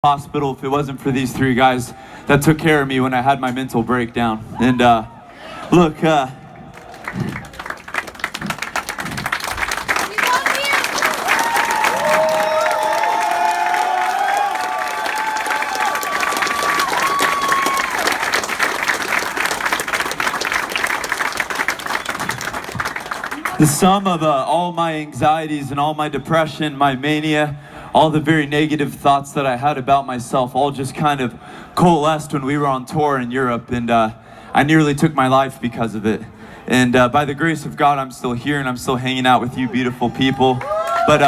Hospital if it wasn't for these three guys that took care of me when I had my mental breakdown. And look, the sum of all my anxieties and all my depression, my mania, all the very negative thoughts that I had about myself all just kind of coalesced when we were on tour in Europe, and I nearly took my life because of it. And by the grace of God, I'm still here and I'm still hanging out with you beautiful people. But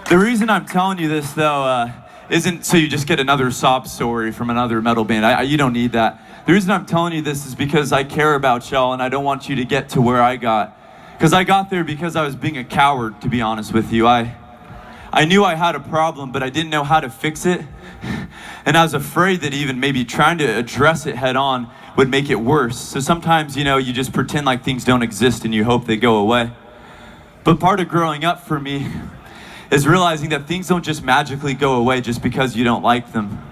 the reason I'm telling you this though isn't so you just get another sob story from another metal band. You don't need that. The reason I'm telling you this is because I care about y'all and I don't want you to get to where I got. Because I got there because I was being a coward, to be honest with you. I knew I had a problem, but I didn't know how to fix it. And I was afraid that even maybe trying to address it head on would make it worse. So sometimes, you just pretend like things don't exist and you hope they go away. But part of growing up for me is realizing that things don't just magically go away just because you don't like them.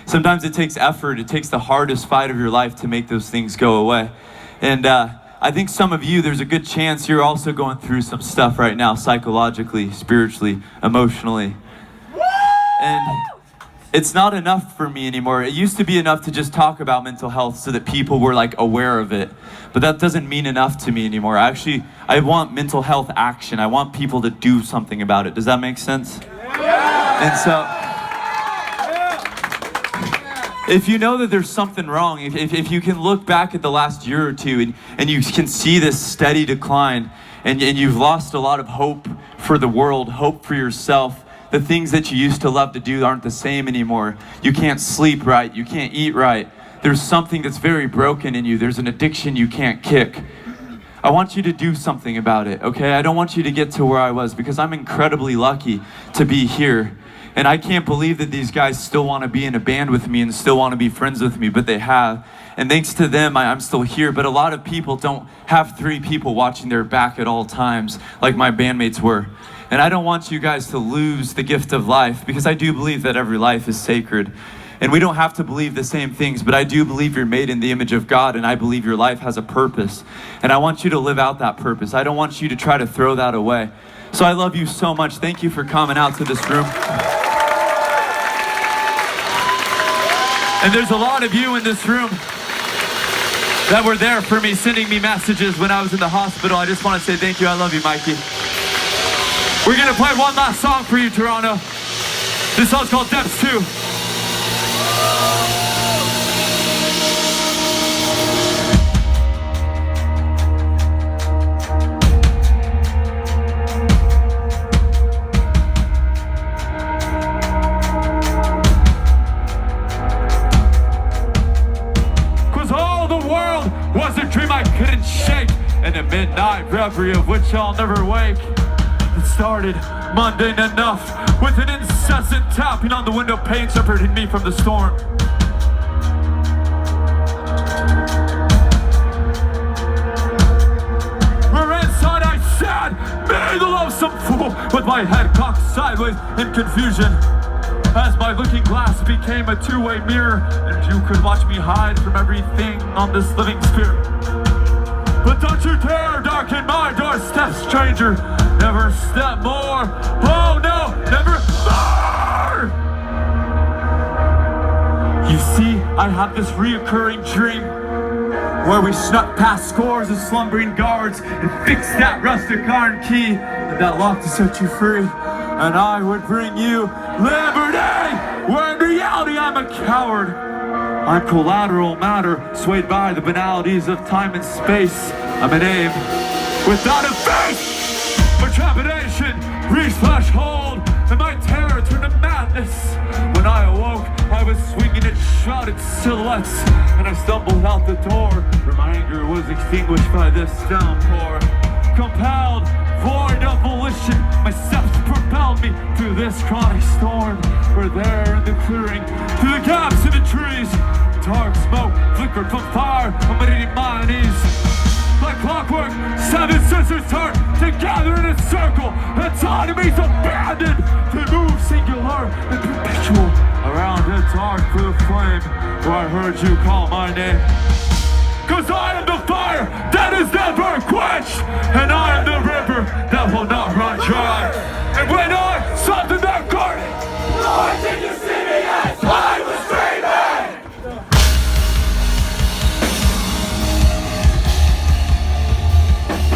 Sometimes it takes effort. It takes the hardest fight of your life to make those things go away. And I think some of you, there's a good chance you're also going through some stuff right now, psychologically, spiritually, emotionally. And it's not enough for me anymore. It used to be enough to just talk about mental health so that people were aware of it. But that doesn't mean enough to me anymore. I want mental health action. I want people to do something about it. Does that make sense? And so, if you know that there's something wrong, if you can look back at the last year or two and you can see this steady decline and you've lost a lot of hope for the world, hope for yourself, the things that you used to love to do aren't the same anymore. You can't sleep right, you can't eat right. There's something that's very broken in you. There's an addiction you can't kick. I want you to do something about it, okay? I don't want you to get to where I was because I'm incredibly lucky to be here. And I can't believe that these guys still want to be in a band with me and still want to be friends with me, but they have. And thanks to them, I'm still here. But a lot of people don't have three people watching their back at all times like my bandmates were. And I don't want you guys to lose the gift of life because I do believe that every life is sacred. And we don't have to believe the same things, but I do believe you're made in the image of God, and I believe your life has a purpose. And I want you to live out that purpose. I don't want you to try to throw that away. So I love you so much. Thank you for coming out to this room. And there's a lot of you in this room that were there for me, sending me messages when I was in the hospital. I just want to say thank you. I love you, Mikey. We're going to play one last song for you, Toronto. This song's called Depths 2. 'Cause all the world was a dream I couldn't shake, and a midnight reverie of which I'll never wake. It started mundane enough, with an incessant tapping on the window pane separating me from the storm. Where inside I sat, me the loathsome fool, with my head cocked sideways in confusion, as my looking glass became a two-way mirror, and you could watch me hide from everything on this living sphere. But don't you dare darken my doorstep, stranger. Never step more. Oh no, never more. You see, I have this reoccurring dream where we snuck past scores of slumbering guards and fixed that rustic iron key and that lock to set you free. And I would bring you liberty, where in reality I'm a coward. I'm collateral matter, swayed by the banalities of time and space. I'm an aim without a face. My trepidation reached threshold, and my terror turned to madness. When I awoke, I was swinging at shrouded silhouettes, and I stumbled out the door, where my anger was extinguished by this downpour. Compelled, void of volition, my steps propelled me through this chronic storm. We're there in the clearing, through the gaps in the trees. Dark smoke flickered from fire, I'm beneath my knees. Like clockwork, seven sisters turn gather in a circle. Autonomy's abandoned. To move singular and perpetual around a dark blue flame where I heard you call my name. 'Cause I am the fire that is never quenched.